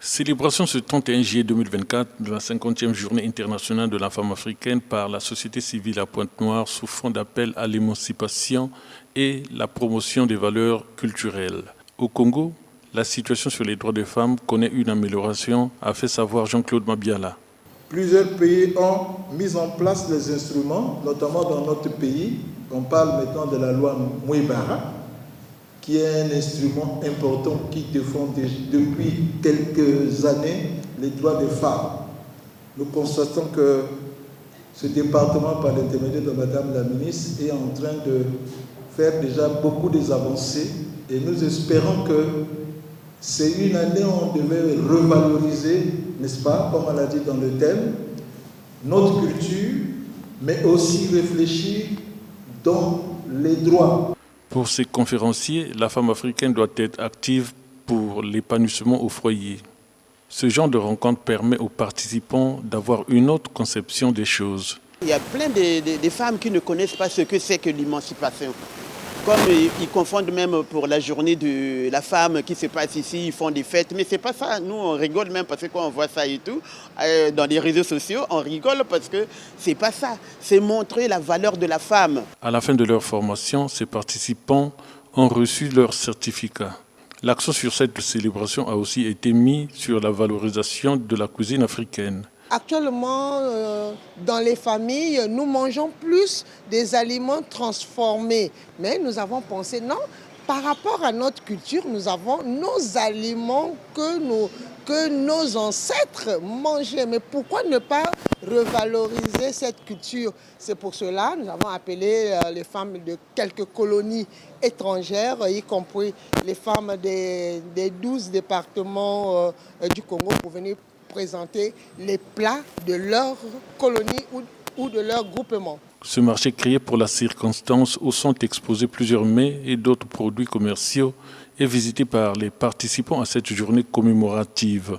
Célébration ce 31 juillet 2024 de la 50e journée internationale de la femme africaine par la société civile à Pointe-Noire sous fond d'appel à l'émancipation et la promotion des valeurs culturelles. Au Congo, la situation sur les droits des femmes connaît une amélioration, a fait savoir Jean-Claude Mabiala. Plusieurs pays ont mis en place des instruments, notamment dans notre pays. On parle maintenant de la loi Mouibara, qui est un instrument important qui défend depuis quelques années les droits des femmes. Nous constatons que ce département, par l'intermédiaire de Madame la ministre, est en train de faire déjà beaucoup d'avancées et nous espérons que c'est une année où on devait revaloriser, n'est-ce pas, comme on l'a dit dans le thème, notre culture, mais aussi réfléchir dans les droits. Pour ces conférenciers, la femme africaine doit être active pour l'épanouissement au foyer. Ce genre de rencontre permet aux participants d'avoir une autre conception des choses. Il y a plein de femmes qui ne connaissent pas ce que c'est que l'émancipation. Comme ils confondent même pour la journée de la femme qui se passe ici, ils font des fêtes. Mais c'est pas ça. Nous, on rigole même parce que quand on voit ça et tout, dans les réseaux sociaux, on rigole parce que c'est pas ça. C'est montrer la valeur de la femme. À la fin de leur formation, ces participants ont reçu leur certificat. L'accent sur cette célébration a aussi été mis sur la valorisation de la cuisine africaine. Actuellement, dans les familles, nous mangeons plus des aliments transformés. Mais nous avons pensé, non, par rapport à notre culture, nous avons nos aliments que nos ancêtres mangeaient. Mais pourquoi ne pas revaloriser cette culture? C'est pour cela que nous avons appelé les femmes de quelques colonies étrangères, y compris les femmes des 12 départements du Congo pour venir présenter les plats de leur colonie ou de leur groupement. Ce marché créé pour la circonstance où sont exposés plusieurs mets et d'autres produits commerciaux est visité par les participants à cette journée commémorative.